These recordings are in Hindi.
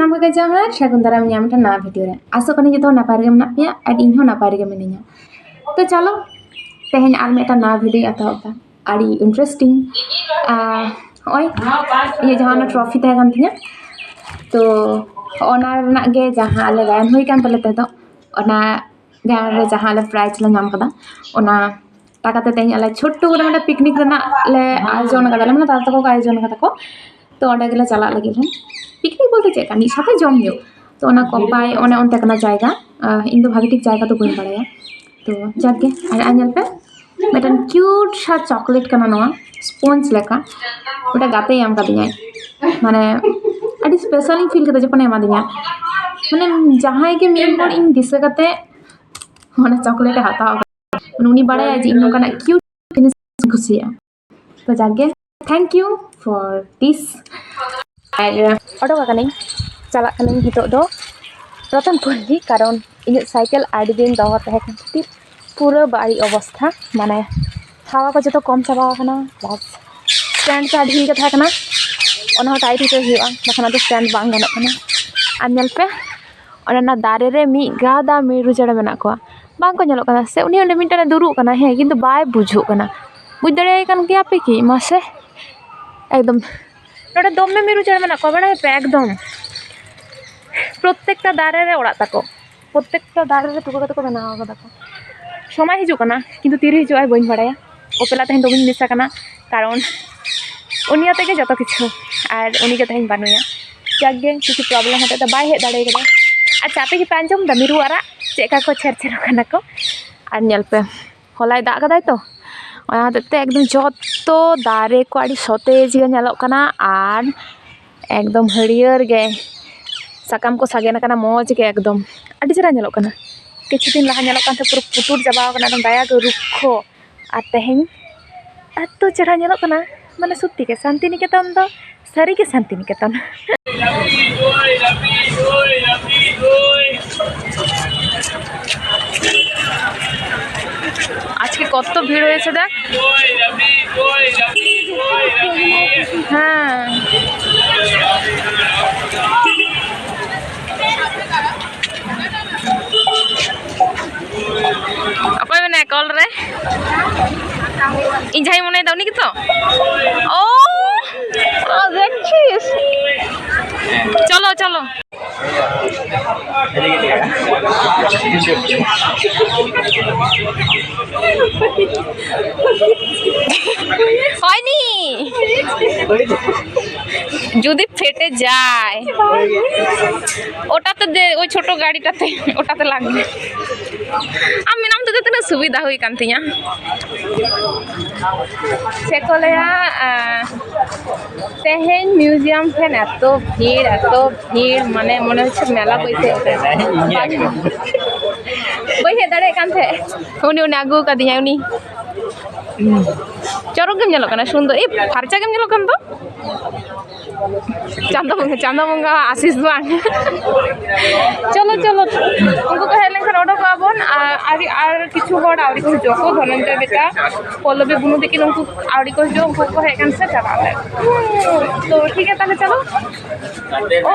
ᱥᱟᱱᱟᱢ ᱠᱚᱜᱮ ᱡᱚᱦᱟᱨ ᱥᱟᱹᱜᱩᱱ ᱫᱟᱨᱟᱢ ᱧᱟᱢ ᱢᱤᱫᱴᱟᱝ ᱱᱟᱣᱟ ᱵᱷᱤᱰᱤᱭᱳ ᱨᱮ ᱟᱥᱚᱜ ᱠᱟᱹᱱᱟᱹᱧ ᱡᱚᱛᱚ ᱱᱟᱯᱟᱭ ᱨᱮᱜᱮ ᱢᱮᱱᱟᱜ ᱯᱮᱭᱟ ᱟᱨ ᱤᱧ ᱦᱚᱸ ᱱᱟᱯᱟᱭ ᱨᱮᱜᱮ ᱢᱤᱱᱟᱹᱧᱟ। तो चलो तेहन आर मिदटां नवा भिडियो एतहबा आड़ी इंटरेस्टिंग ओय ये जहां ट्रॉफी तहे कान थिया तो ओना रना गे जहां आले गायन हुई कान तले तेदो ओना गायन रे जहां आले प्राइज ले नाम कदा ओना टाकाते तेहन आले छोटू करे मतलब पिकनिक रना ले आयोजन कदा ले माने दादा को आयोजन कदा को तो ओंडे गेले चला लगे पिकनिक बोलते चेक कानी साथे जम जो तो ओना कोपाय ओने ओनते कना जायगा इन दो भागी ठीक जायगा तो बइन बाड़ाया तो जागे और आñal पे मिदटां क्यूट सा चॉकलेट कना नवा स्पंज लेका ओटा गाते एम कादियाय माने अडी स्पेशल फील कते जपन एमा दिया माने जहां के मिन हर इन दिसे कते माने चॉकलेट हाताव उनी बाड़ाया जे इन नोकाना क्यूट जिनिस खुशिया तो जागे थैंक यू फॉर दिस और ओडोका कने चला कने हितो दो रतन पल्ली कारण इन साइकिल आड़ी दिन दो तहे खातिर पूरा बाड़ी अवस्था माने हवा को जो कम चाबा प्लस स्टैंड से आड़ी के था ओना टाइट हिते हुआ बखना तो स्टैंड बांग गानों कना और नेल पे ओना दारे रे मी गादा मेरु चेड़े मेना को बांग को नेलो कना से उनी ओंडे मिटने दुरु कना हे किंतु बाय बुझु कना बुझ दड़े कान गया पे की मासे एकदम नोडे दमे मेरु चेड़े मेना को बड़ा पे एकदम प्रत्येकटा दारे रे ओड़ा ताको प्रत्येकटा दारे रे तुको को बनावा कदा को समय हिजुकना किंतु तीर हिजुआ बइन बाड़ाया ओपेला तहन तो बइन मिसा कना कारण उनिया तेगे जतो किछु और उनी के तहन बानुया जागे किछु प्रॉब्लम होते तो बाय हे दाड़े कदा अच्छा पे की पांजम द मिरु आरा चेका को छेर कना को और नेल पे हलाय दा कदाय तो ओना ते एकदम जतो दारे को आडी सतेज गे नेलो कना और एकदम हरियर गे साकाम को सागेना कना मौज के एकदम आडी चेरा नेलो कना किछु दिन लहा नेलो कांते पूरा पुतुर जाबा कना एकदम दाया के रुखो आ तेहन एतो चेहरा नेलो कना माने सत्य के शांति निकेतन दो सारी के शांति निकेतन आज के कत भीड़ হয়েছে দেখ হ্যাঁ apa mana call re injai mone daw ni gitu oh দেখছিস চলো চলো হয়নি যদি ফেটে যায় ওটাতে দে ওই ছোট গাড়িটাতে ওটাতে লাগবে আমি নাম তো তেনা সুবিধা হই কান তিয়া সেকলেয়া তেহেন মিউজিয়াম ফেন এত ভিড় মানে মনে হচ্ছে মেলা বইতে বইহে দাঁড়ে কানতে উনি আগু কাদিয়া উনি চরক গেম ñelo kana সুন্দর এই ফারচা গেম ñelo kan তো চাঁদা বঙ্গা আশিস বাং চলো চলো উनको को हेलें खान ओडो काबन আর কিছু হড় আউরি को জকো ধনঞ্জয় বেটা পল্লবী বুনু দেখি उनको আউরি को जो उनको को हेकन से चला तो ठीक है তাহলে চলো ও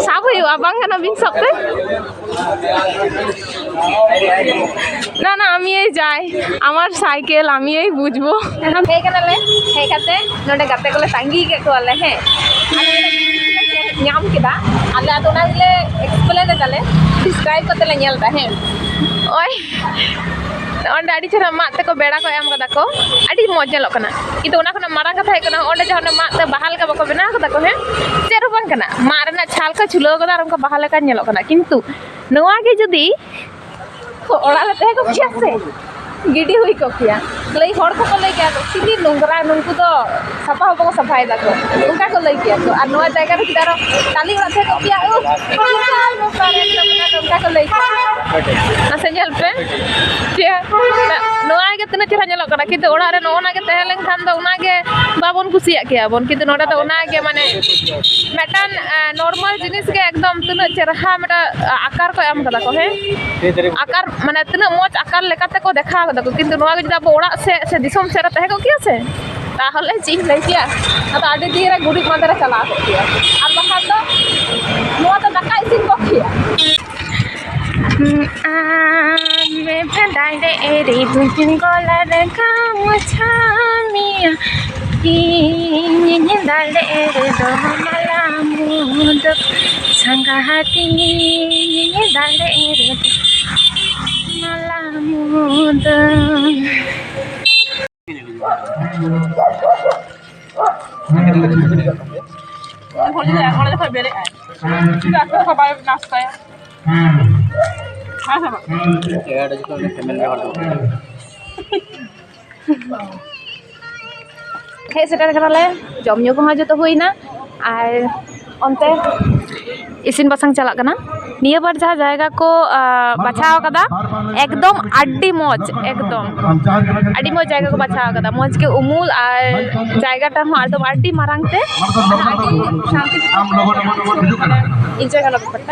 সাব হইবা বাঙ্গানা বিন সপ্তে না না আমি এই যাই আমার সাইকেল আমি এই বুঝবো এখন হেই কানালে হেই কাতে নডে গাতে কোলে তাঙ্গি কে কোলে হে ñam kida ale ado na gile explain dale describe kote le ñel ta he oy onde adi chera mat te ko beda ko am kada ko adi moj ñelo kana kitu ona khona marang katha ekana onde jahana mat te bahal ka bako bena kada ko he chero bang kana marana chhal ka chulo kada aram ka bahal ka ñelo kana kintu noa ge jodi ora le te ko kiase giddy हुई को किया लई हर को लई किया तो सिली नोंगरा नुनको तो सफा होबो को सफाई दाको उनका को लई किया तो आ नवा जगह रे किदारो काली राथे को किया ओ उनका को लई किया ना सेंजल पे जे नवा के तना चेहरा ñelo kana किंतु ओड़ा रे नोना के तहे लेन खान दो उना के बाबन खुशिया किया बन किंतु नोडा तो उना के माने मेटान नॉर्मल जिनिस के एकदम तना चेहरा मेटा आकार को एम कदा को हे आकार माने तना मोज आकार लेकाते को देखा कदा किंतु नवा के जब ओड़ा से दिसम से तहे को किया से ताहले चीज लई किया तो आडे दिरे गुडी मादरे चला किया अब बाहर तो नवा तो Ridun golar kamu chamia Ini dale do malamud Sangga hati ini dale do malamud Hej setelah kenal jom nyu koha joto huina ar onte isin basang chalak kana niya bar jaha jayga ko bachao kada ekdom addi moj adi moj jayga ko bachao kada moj ke umul ar jayga ta ho ekdom addi marang te adi shanti enjoy kala patta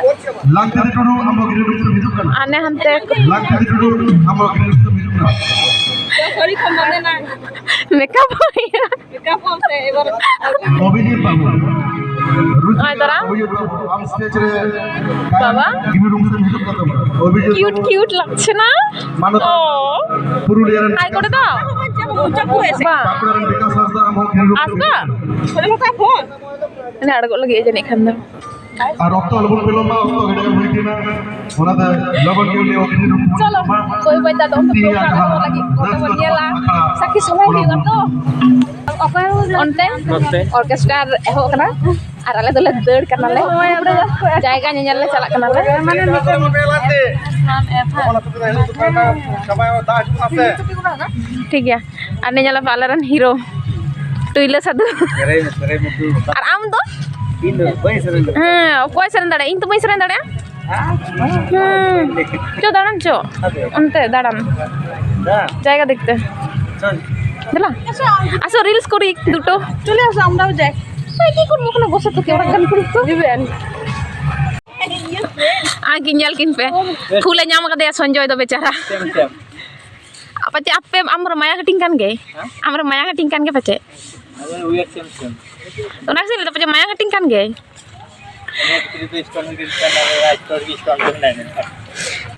ane hante makeup Baba cute লাগছে না ও হাই করে দাও আসবা ini aड़गो lagi aja nih kan dah चलो कोई बात तो untuk lagi dia lah sakit semua juga tuh apa onte orkestra ehok kana ar ale dole deur kana le jayga nyanyal le chalak kana le ठीक है ar nyanyal palaran hero tuile sadu ar am do koy seren dada ing to boy seren dada cho daran cho onte daran jayga dekhte দিলা আসো রিলস করি দুটো চলে আসো আমরাও যাই কি করবো ওখানে বসে তো কেউ গান করি তো দিবেন আগে nyal kin pe phule nyam kade sonjoy do becara apa ce ape amr maya kating kan ge amr maya kating kan ge pace to nak sih pace maya kating kan ge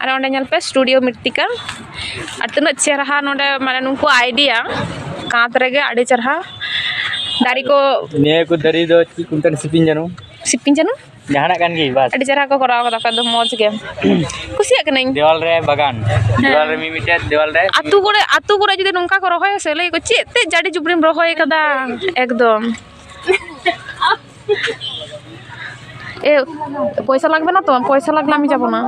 R onde nyal pe studio Mritika ar tuna cerha node mane nungku idea kaat rege ade cerha dari ko ne ko dari do ki kuntan sipin janu jahana kan gi bas ade cerha ko koraw kada ka do moj ge kusiya kanai dewal re bagan dewal re mimite dewal re atu kore jodi nungka ko rohoy se lei ko chete jadi jubrim rohoy kada ekdom এ পয়সা লাগবে না তো পয়সা লাগলে আমি যাব না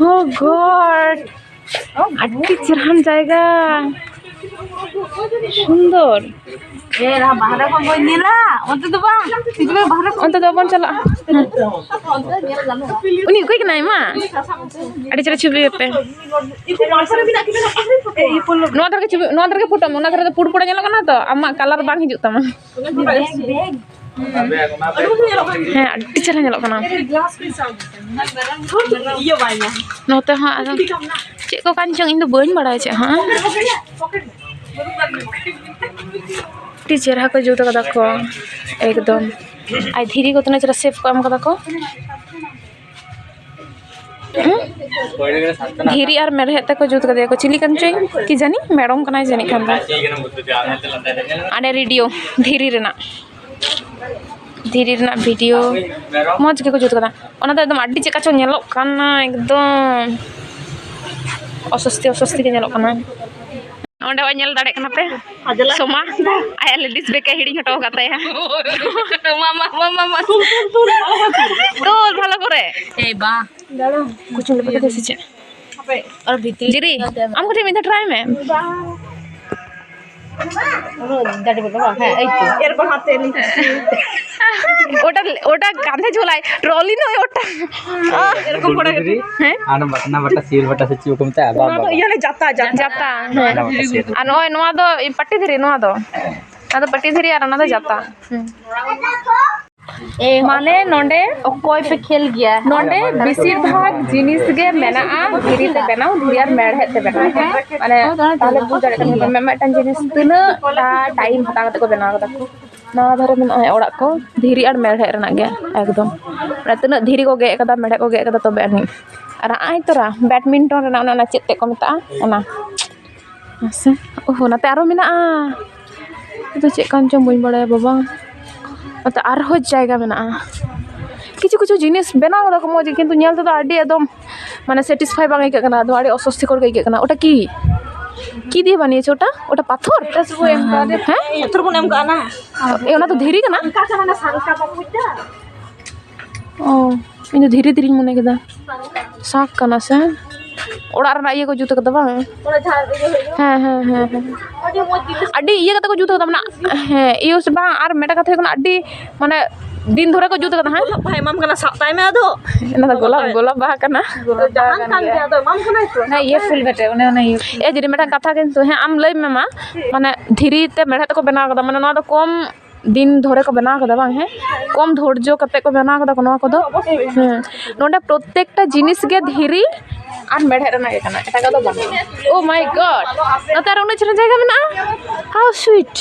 ও গড আড্ডি চেরহান জায়গা সুন্দর onte do bon chala uni koi kenai ma adi cara chubi pe no dar ke putam ona kare pud puda nyala kana to amma color bang hijuk tama heh adi cara nyala kana iya banyak note ha cek ko kancung indo bain badai cek ha T चेहरा को जुट कदा को एकदम आई धीरे को तने चरा सेफ को am कदा को धीरे और मेरे हते को जुट कदा को चिली कंचोई की जानी मैडम कनाय जानी खान आने वीडियो धीरे रेना वीडियो मौज के को जुट कदा ओना तो एकदम अड्डी चेका चो नेलो काना एकदम असस्ती के नेलो काना onde wa nyel dare kana pe soma aya ladies beke hiding hataw kata ya mama tol bhalo kore ei ba kuchung lepe desiche ape ar bhitri diri am kothi mitha try me দাঁড়ি বলবো হ্যাঁ এই তো এরকম হাতে ওটা কাঁধে ঝোলায় ট্রলি নয় ওটা এরকম করে হ্যাঁ আনা বাটনা বাটা সিল বাটা সে চিও কমতে আবা না ইয়ানে যাতা আর নয় নোয়া দো এই পট্টি ধরি নোয়া দো আদো পট্টি ধরি আর না দো যাতা माने नोंडे ओकोय पे खेल गया नोंडे बेसिर भाग जिनिस गे मेना धीरे ते बनाओ धीरे मेढ़े ते बनाओ माने ताले बुझ दाड़े मेटन जिनिस तिना टाइम हता को बनाओ नवा धारे में ओड़ा को धीरी और मेढ़े रना गे एकदम तना धीरी को गे कदा मेढ़े को गे कदा तबे अनि और आई तोरा बैडमिंटन रना ना चेते को मता ओना से ओह नाते आरो मेना तो चेक कान चम बई बड़ाय बाबा नाते आरो जायगा मेना किछु किछु जिनिस बेना को मज किंतु नेल तो आडी एकदम माने सेटिस्फाई बांग के कना दो आडी अस्वस्थिकर के कना ओटा की दिए बनिए ओटा ओटा पाथर सब एम का दे पाथर को एम का ना ए ओना तो धीरी कना का कना ना सांका बाबुदा ओ इन धीरे धीरे मने केदा साक कना से ओड़ा रना ये को जुत कदा बा ओड़ा झाड़ दे हां अडी ये कता को जुत कदा ना हे इयो से बा आर मेटा कथा कोना अडी माने दिन धरे को जुत कदा हां भाई माम कना साताय में आदो ना गोलाप बा कना जहां कान के आदो माम कना तो ना ये फुल बेटे ओने ए जरी मेटा कथा किन तो हे आम लई में मा माने धीरी ते मेढ़ा ते को बना कदा माने ना तो कम दिन धरे को बना कदा बांग है कम धैर्य कते को बना कदा कोनो को दो नोंडे प्रत्येकटा जिनिस गे धीरी और मेढ़े रना के कना एटा कदा बन ओ माय गॉड नतार उन चरा जायगा मेना हाउ स्वीट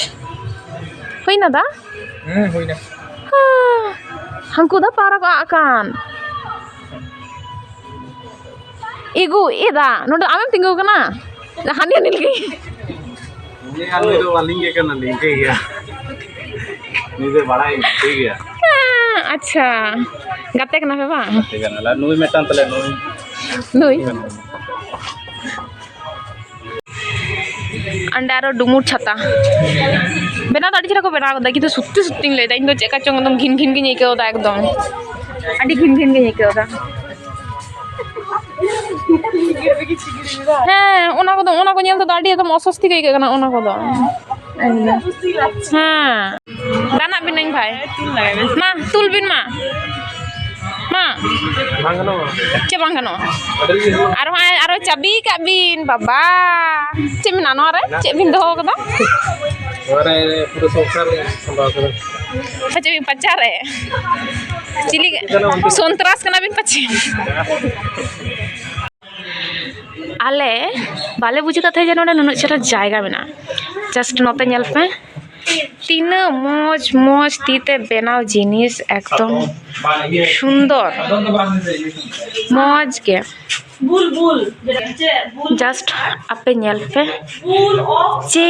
होइना दा होइना हंकु दा पारा को आकान इगु एदा नोंडे आमेम तिंगु कना हानि हानि लगी ये आलू तो वालिंग के कना लिंक गया नीचे बड़ा ही ठीक है अच्छा गाते कना पे बा ठीक है ना नुई मेटान तले नुई अंडारो डुमुर छाता बेना तो अड़ी को बेना कदा कि तो सुत्ती सुत्ती ले दा इन तो चेका चंग एकदम घिन घिन के निके होता एकदम अड़ी घिन घिन के निके होता हाँ ओना को नेल तो अड़ी एकदम अस्वस्थि के कना ओना को दो हाँ दाना बिन भाई मा तुल बिन मा भांगनो चे भांगनो आरो चाबी का बिन बाबा चे मिना नो रे चे बिन दो कदा अरे पूरा संसार संभाल कर चे बिन पचा रे चिली सोंतरास कना बिन पचे आले बाले बुझे कथे जे नोडे नुनु चरा जायगा मेना जस्ट नोते नेल पे तीन मौज तीते बेनाव जिनिस एकदम सुंदर मौज के जस्ट आपे नेल पे चे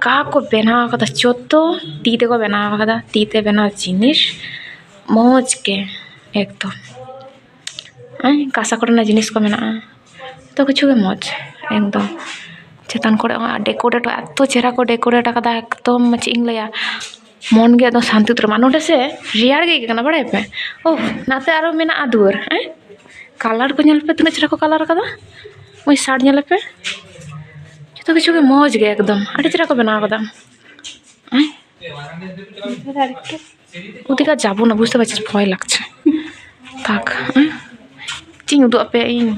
का को बेनाव कदा चोतो तीते को बेनाव कदा तीते बेनाव जिनिस मौज के एकदम कासा कोना जिनिस को मेना तो कुछ के मौज एकदम चेतन को डेकोरेट तो चेहरा को डेकोरेट कदा एकदम चेंग लया मन के एकदम शांति उतर नोडे से रियार गे कना बड़े पे ओह नाते आरो मेना दुआर कलर को नेल पे तना चेहरा को कलर कदा ओई साड़ नेल पे तो कुछ के मौज गे एकदम अड़ी चेहरा को बना कदा उदिका जाबो ना बुझते पारछिस भय लागছে थाक चिंग उदु पे इन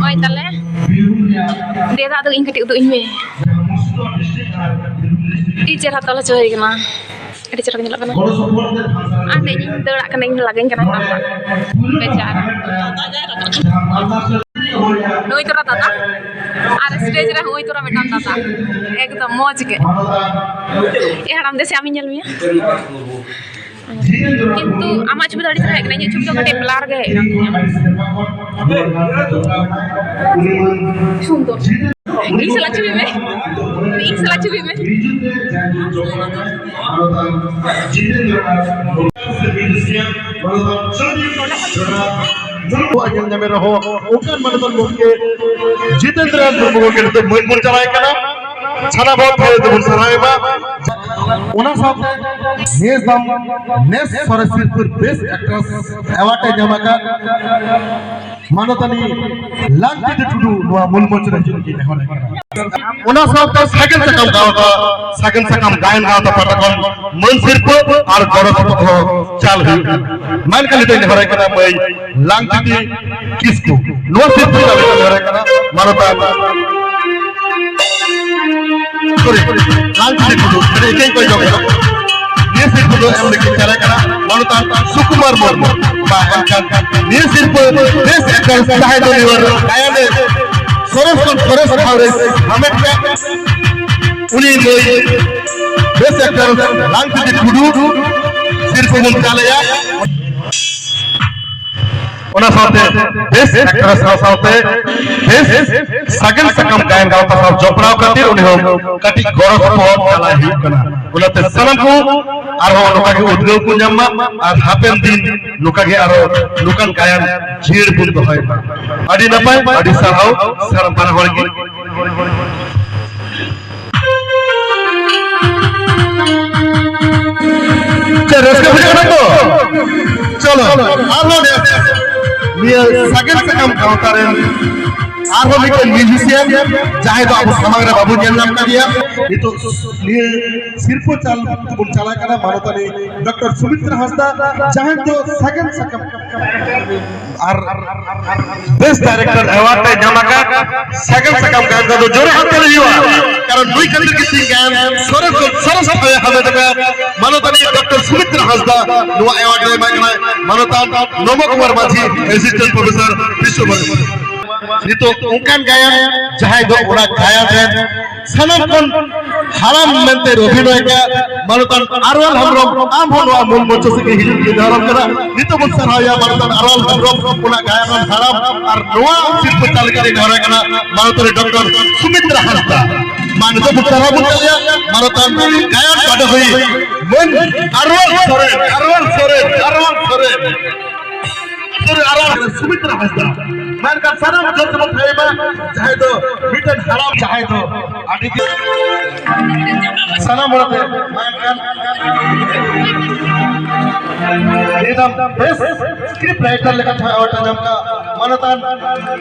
ओय ताले दे दा तो इन कटी उदु इन में टीचर हातला चोय कना अड़ी चरा नेला कना आने इन दड़ा कना इन लागेन कना बेचारा नोई तोरा दादा आर स्टेज रे होई तोरा बेटा दादा एकदम मौज के ए हराम देसे आमी नेल मिया किंतु आमा छबि दाड़ी रहे कना छबि तो कटे ब्लार गे सुंदर ई सला छबि में वो अजेंडा में रहो ओकर मनबन के जितेंद्र मुर्मू के तो मुन चलाए कना छाना बहुत है तो मुन सरायबा ओना सब नेस दम नेस सरस्वती बेस्ट एक्ट्रेस अवार्ड जमाका मानतनी लांग टुडू वा मुन मोच रंजन की नेहर ओना सब तो साइकिल से कम गायन गाओ तो पटकन मन सिर्फ और गरज तो चाल हुई मान के लिए नेहर कना मैं लांग किसको नो सिर्फ नेहर कना मानता लांग टुडू एक कोई जो ये सिर्फ दो हम लिख करा करा मानता सुकुमार मुर्मू बा ये सिर्फ देश एक सहाय डिलीवर गायन सरस भावरे हमें उन्हीं बेस्ट एक्टर लांगती टुडू सिर्फ मुंचालया ओना साथे बेस्ट एक्टर साथे बेस्ट सगन सकम गायन गावता साव जोपड़ाव खातिर उन्हें हम कटी गौरव सपोर्ट चला ही कना उनते सनम को आरो लोका के उद्गव को ᱧᱟᱢᱟ আর হাপেন দিন লোকা কে আরো লোকান গায়ন ঝিড় বুন দহয় আডি নাপাই আডি সারাও সারাম পানা হল কি চলো রসকে বুঝে না তো চলো আরো নিয়ে সাগেন সাকাম গাওতারেন आरो मिटे म्यूजिशियन चाहे तो अब समग्र बाबू जन नाम का दिया ये तो ये सिर्फ चल बुन चला करना मानता नहीं डॉक्टर सुमित्रा हंसदा चाहे तो सेकंड सकम और बेस्ट डायरेक्टर अवार्ड पे जमा का सेकंड सकम गान का तो जोरे हाथ ले लिया कारण दुई कंदर की सिंग गान सरस हमें तो मानता नहीं डॉक्टर सुमित्रा हंसदा नुआ अवार्ड ले मानता नमो कुमार माझी असिस्टेंट प्रोफेसर विश्वभर नितो उनकान गायन जहां दो ओरा गायन है सनम कोन हराम मेंते अभिनय का मानतन आरवाल हमरो आम होनो मूल मोचो से के हिजु के धरम करा नितो बन सराया मानतन आरवाल हमरो ओना गायन हराम और नोआ शिल्प चाल के धरे कना मानतन डॉक्टर सुमित्रा हंसदा मानतो बुतरा बुतलिया मानतन गायन काट होई मन आरवाल सोरे सुमित्रा हंसदा मैं का सनम जो तुम थे में चाहे तो मिटन हराम चाहे तो आदि सनम बोलते मैं का एकदम बेस्ट स्क्रिप्ट राइटर लेकर था और नाम का मानतन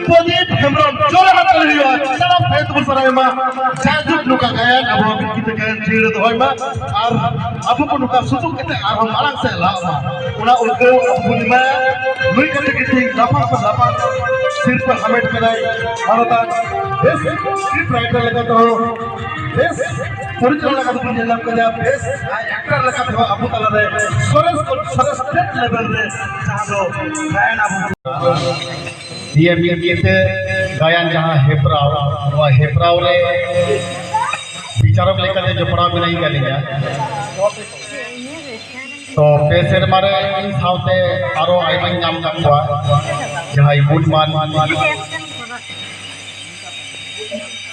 प्रदीप हेम्ब्रम जोरे हाथ ले लियो सनम फेसबुक सराय में जादू लुका गायन अब कित गायन जीर तो होय में और अब को लुका सुसु किते और हम अलग से लावा उना उनको बुनी में लुई कते किते लापा पर लापा सिर्फ हमें कराई मानतन बेस्ट स्क्रिप्ट राइटर लेकर तो बेस्ट ओरिजिनल लगा तो मुझे नाम का बेस्ट एक्टर लगा तो अबू तला रे सरस स्टेट लेवल रे जहां गायन अबू ये गायन जहां हेपराव वा हेपराव रे विचारक लेकर जो पड़ा में नहीं गलिया तो पेशर मारे इन साउते आरो आइबन नाम का जहां बुटमान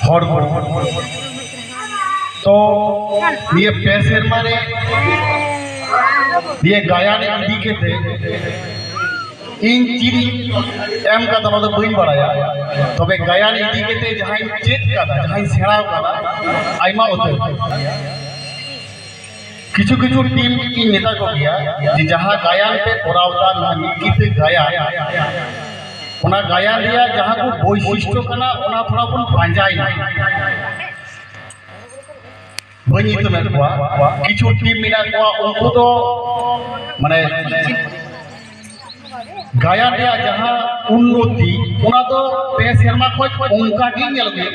हर तो ये पेशर मारे ये गायन इदी के थे इन चिरी एम का तो मतलब बुइन बढ़ाया तबे गायन इदी के थे जहां चेक का जहां सेड़ा का आइमा होते किछु किछु टीम की नेता को किया कि जहां गायन पे कोरावदा ना निकित गायन ओना गायन दिया जहां को वैशिष्ट्य कना ओना थोड़ा बन पांजाई बनी तो मैं किछु टीम मिला को उनको तो माने गायन दिया जहां उन्नति ओना तो पे शर्मा को उनका की नेल गया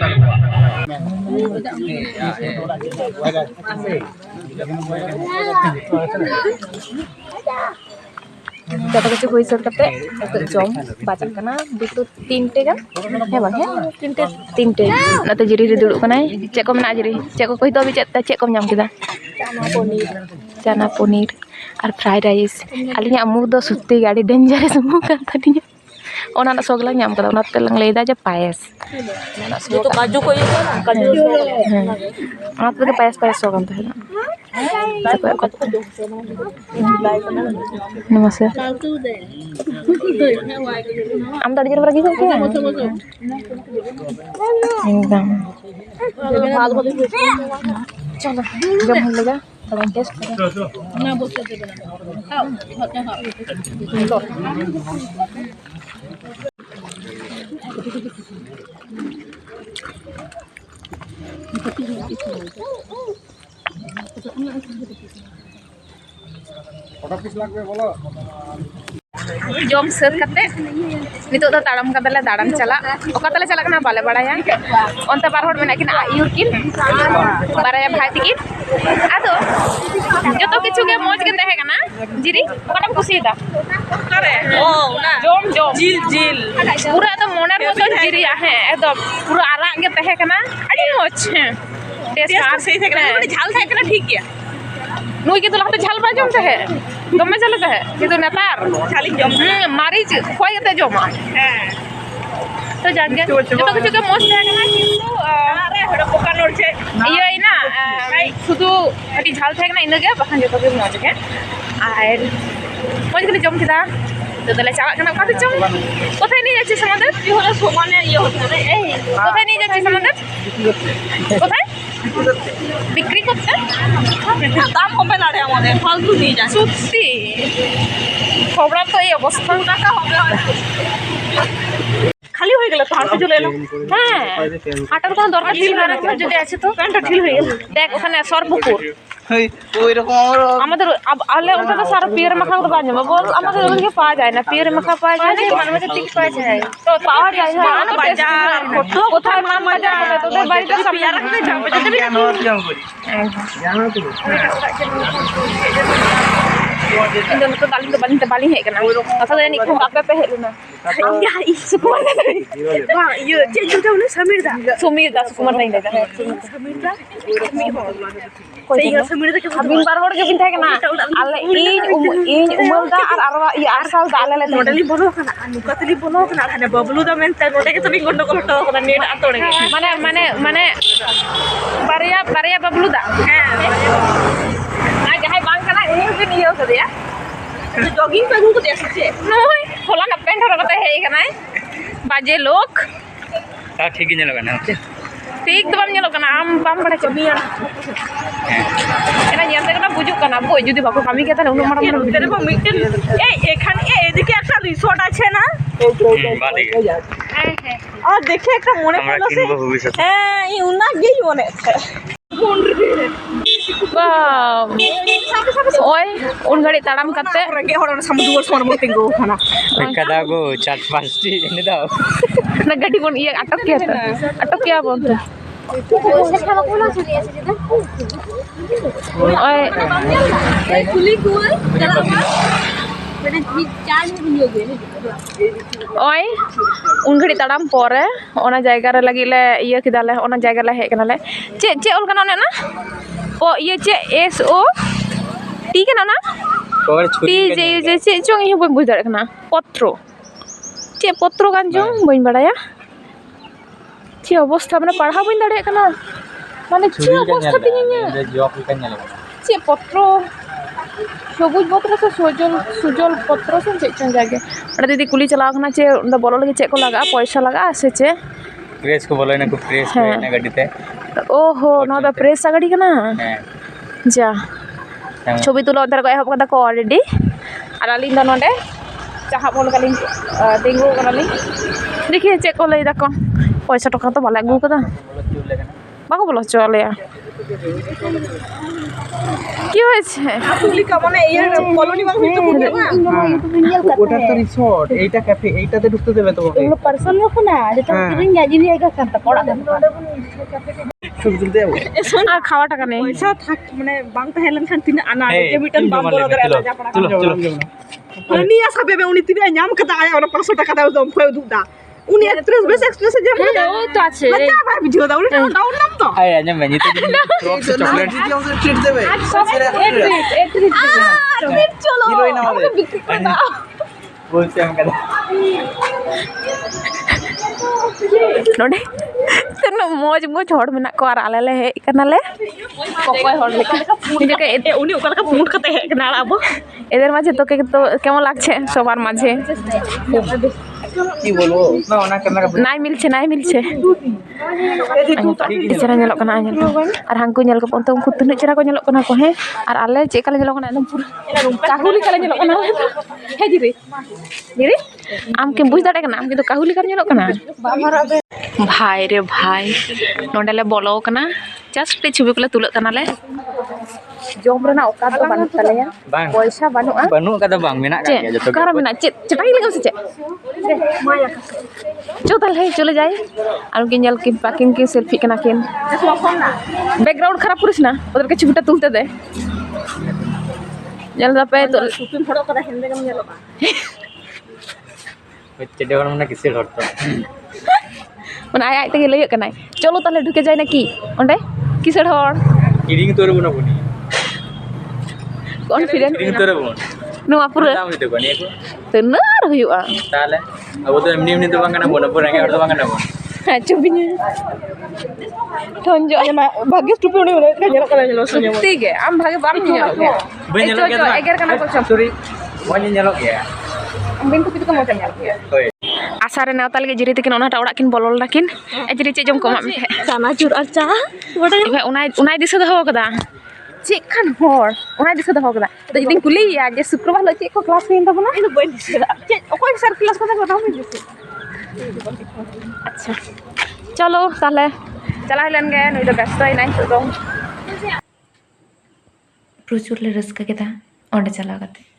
जब किसी हुई सर करते तो जॉम बाजार करना बितु 3 टे गन है बात है 3 टे ना तो जिरी रे दुड़ु कना चेक को मना जिरी चेक को कोई तो भी चेक को नाम किदा चना पनीर और फ्राइड राइस अलिया मुंह दो सुत्ती गाड़ी डेंजरस मुंह का तनिया ओना ना सोगला नाम कदा ओना तेलंग लेदा जे पायस ना सो तो काजू को ये ना काजू ओना तो पायस सोगन तो है नमस्ते हम तड़ी जरा की क्या एकदम चलो जब हम लगा थोड़ा टेस्ट ना बोलते কত পিস লাগবে বলো जम सर कते नितो दा ताड़म कदले दाड़न चला ओका तले चला कना बाले बड़ाया ओंते बार हर मेना किन आयुर किन बाराया भाई तिकिन आदो जतो किछु के मौज के तहे कना जिरी ओकाम खुशी दा करे ओ ना जम जिल जिल पूरा तो मोनर मतो जिरी है एकदम पूरा आरा के तहे कना अड़ी मौज है टेस्ट सही थे कना झाल थे कना ठीक गया नुई के तो लगते झाल बा जम है गमे चलते है किंतु नेतार झाली जम मारी खोय ते जम तो जागे जतो किछु के मौज है कना किंतु अरे हडो पोका नोर छे इयो इना शुधु हटी झाल थे कना इनगे बखान जतो के मौज के आर मौज के जम किदा तो दले चाला कना काते जम कोथाय नहीं जाच्छे समादर इ हलो समाने इयो होते ए कोथाय नहीं जाच्छे समादर कोथाय বিক্রি করতে দাম কমে না রে আমাদের ফালতু নিয়ে যায় সত্যি খবরা তো এই অবস্থা টাকা হবে খালি হয়ে গেল তো হাঁটতে চলে এলো হ্যাঁ হাঁটার কোনো দরকার ছিল না যদি আছে তো প্যান্টটা ঢিল হয়ে গেল দেখ ওখানে সরপুকুর ওই রকম আমাদের আলে ওটা তো সারা পিয়ার মাখা করে পাওয়া যাবে বল আমাদের ওদিকে পাওয়া যায় না পিয়ার মাখা পাওয়া যায় না মানে মধ্যে ঠিক পাওয়া যায় তো পাওয়া যায় না মান বাজার কত কোথায় মান বাজার হবে তোদের বাড়িতে পিয়ার রাখতে যাবে যদি জানো তো Ini untuk baling hek kena. Asal ni kau apa hek luna. Ya, Sukumar dah. Wah, iya, jadi dah ulun Samir dah. Sukumar dah ini dah. Samir dah. Saya Samir dah ke. Abang baru ke pintai kena. Ale ini umur dah arwa iya asal dah ale le. Modeli bolo kena. Anuka teli bolo kena. Ada bablu dah mental. Modeli tu bingung dok kalau kena ni atau ni. Mana. Baria bablu dah. Jahai bang kena ini mungkin iya sudah ya. Jogging पे घूम के देख नोय होला ना पेंट हर कते है कना बाजे लोग ता ठीक ही नहीं लगा ठीक तो बम ñelo kana am bam bada chamiya Ena ñante kana বুঝুক kana বই যদি বাকু কামি কে তাহলে উনো মারা তেরে বা মিটেন এই এখানে এদিকে একটা রিসর্ট আছে না বাদে হ্যাঁ আর দেখে একটা মনে পড়লো হ্যাঁ এই উনা গেই মনে ওই উন গাড়ি তাড়াম করতে রেগে হড় সমুদ্র সমুদ্র তিঙ্গো খানা कदा को 4-5 এনে দাও না গাড়ি কোন ইয়ে আটক কিয়া বলতো ওই পুলিশ কই ওই উন ঘড়ি তাড়াম পরে ওনা জায়গা রে লাগিলে ইয়ে কিদালে ওনা জায়গা লে হেক নালে চে অল কানা না ও ইয়ে চে এস ও টি কানা না টি যে চে চং ই বই বুঝ দাঁড়া কানা পত্র চে পত্র গান জং বইন বাড়ায়া চে অবস্থা মানে পড়া বইন দাঁড়া কানা মানে চে অবস্থা তিনিয়া চে পত্র সবুজ পত্র সে সুজল পত্র সে চেক জায়গা ওটা দিদি কুলি চালাও না চে ওটা বলো লাগে চেক লাগা পয়সা লাগা আসে চে প্রেস को बोलो ना को प्रेस ना गाड़ीते ओहो ना दा प्रेस गाड़ी का ना जा ছবি তুলো অন্তর কয় হব কথা কো অলরেডি আর আলিং দা নডে চাহা বল কালিং দেঙ্গো কানালি দেখি চেক কো লই দেখো পয়সা টাকা তো ভালো লাগু কথা বাকো বলো চলে কি হয়েছে পুলি কামনে এই কলোনি বাং হইতো পুলি না ওটা তো রিসর্ট এইটা ক্যাফে এইটাতে ঢুকতে দেবে তোমাকে এগুলো পার্সোনাল রাখো না যেটা কিরিং গাজিনি একা কাটা পড়া দেন ছবি তুলতে যাবো আর খাওয়া টাকা নেই পয়সা থাক মানে বাং তাহেলেন খান তিন আনা যে মিটার বাম বড় করে আলা যা পড়া চলো নি আসা বেবে উনি তিন নাম কথা আয়া ওনা 500 টাকা দাও দম ফয় দুদা উনি এক্সপ্রেস বেস এক্সপ্রেস যে ও তো আছে বাচ্চা আবার ভিডিও দাও উনি ডাউন নাম তো আয় আজ मैं तो फ्रॉक से चॉकलेट ट्रीट देबे ट्रीट चलो हिरोइन আমাদের বিক্রি করে দাও বলছি আমি কথা नोडे तनो मौज हड़ मेना को आर आले ले हेक कनाले कोकोय हड़ लेका निजेके एते उनी ओका लेका फुंड कते हेक ना आबो एदेर माঝে তোকে তো কেমন লাগছে সবার মাঝে কি বলবো না ওনা ক্যামেরা নাই মিলছে चेहरा ñelok kana ñel আর হাঙ্কু ñel ko ponto उनको तुनु चेहरा को ñelok kana ko he আর আলে che kala ñelok kana एकदम पूरा काहुली kala ñelok kana he जिरे आम के बुझ दाड़े kana आम के तो काहुली kala ñelok kana भाई रे भाई नोडले बोलो kana जस्ट छवि कोले तुलक kana ले jom rena oka do banut talaya Bang. poisa banua Banuk kata bang, menak चे kan ya jatuh. करा में ना चे चटाई लगा से चे चो तल है चले जाए और किन जल किन पाकिन की सेल्फी कना किन बैकग्राउंड खराब पुरिस ना उधर के छुटा तुलते दे जल दा पे तो सुपिन फड़ो करा हिंदे कम जलो Cedek orang mana kisir horto. मन आय आय तके लय कनाय चलो तले ढुके जाय ना की ओंडे किसर हर Kiring tu orang bukan ni. Confident Kiring tu orang bukan. नुआ पुरा Tahu itu kan ya. तेनार हुआ Tahu. Aku tu emni tu bang kan bukan, pun orang tu bang kan bukan. चुपिnya ठंजो भाग्य टुपी उड़ी उड़ी का जलो कला जलो सुन्या ठीक है हम भागे बाम नहीं जलो के Banyak जो lagi जो tu. एगर कना को चम Sorry. Banyak nyalok ya. हम बिन टुपी को मोचा जलो के Oi. आसारे नेवता लगे जिरी तकिन ओना टावड़ा किन बोलल नाकिन एजरी चे जम कोमा में चानाचुर अच्छा बड़ा उनाय दिस दहो कदा चे खान होर उनाय दिस दहो कदा तो जदिन कुली या जे शुक्रवार ल चे को क्लास में तबना इन बन दिस चे ओको सर क्लास को बताओ में दिस अच्छा चलो ताले चला लन गे नई दो व्यस्त है नहीं तो प्रचुर ले रस्का केता ओंडे चला करते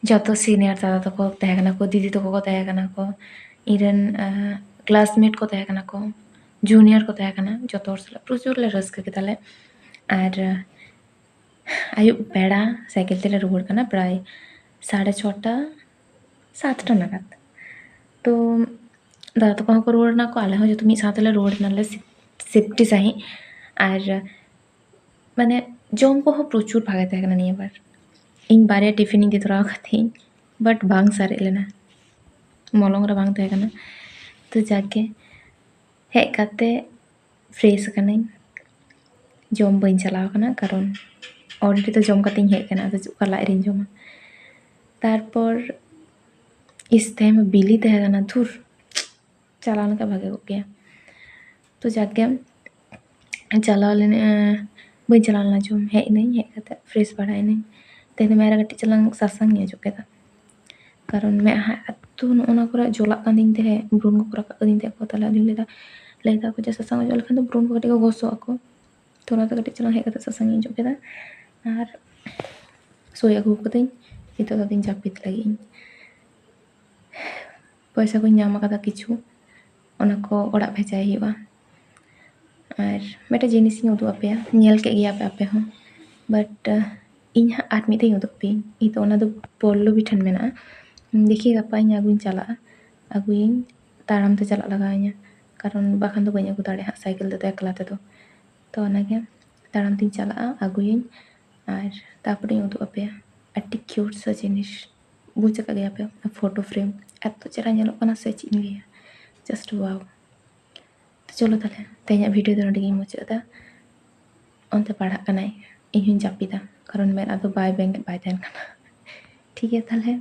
जतो सीनियर दादा तको तहे कना को दीदी तको को तहे कना को इरन क्लासमेट को तहे कना को जूनियर को तहे कना जतो हर प्रचुर ले रस्का केताले और आयु बेड़ा साइकिल तेले रुगड़ कना प्राय 6:30 7टा नागाद तो दादा तको को रुगड़ ना को आले हो जतो मी साथले रुगड़ नाले सेफ्टी सही और माने जम को प्रचुर भागे तहे कना निया बार इन बारे टिफिन दी तोरा खाती बट बांग सारे लेना मलंग रे बांग तहे कना तो जाके हे काते फ्रेश कना जम बइन चलाव कना कारण ऑलरेडी तो जम काते हे कना तो चुका लाई रिन जमा तारपर इस टाइम बिली तहे कना धुर चलाने का भागे हो गया तो जाके चलाव लेने बइन चलाना जम हे नहीं हे काते फ्रेश बढ़ाई नहीं तेने मेरा कटी चलांग सासंग ये जो केता कारण मैं तो ओना कोरा जोला का दिन ते ब्रून को कोरा का दिन ते को तला दिन लेदा को जे सासंग जोला खान तो ब्रून को कटी को गोसो ako तो ना तो कटी चलांग हे कता सासंग ये जो केता और सोया को कते itu तो दिन जापित लगी पैसा को ᱧᱟᱢ ᱟᱠᱟᱫᱟ किछु ओना को ओड़ा भेजाय हुआ और मेटा जिनिस ᱤᱧ उदुग आपेया ᱧᱮᱞ के गया पे हो बट इन आर मिद उदुग पे तो ओना दो पल्लवी ठन मेना देखिए गापा इन आगुन चला आगुइन ताराम ते चला लगाइया कारण बाखान तो बई आगु दाड़े हाँ साइकिल ते एकला ते तो ओनागे ताराम तीन चला आगुइन और तापरे उदुग आपेया अति क्यूट सा जिनिस बुझ का गया पे फोटो फ्रेम एत चेहरा ñelok kana से चीज गया जस्ट वाओ तो चलो ताले तेज भिडियो दो नडी मुचादा अंते पढ़ा कनाय इन जापिदा कारण मैं आदो बाय बेंगे बाय तहन कना ठीक है ताले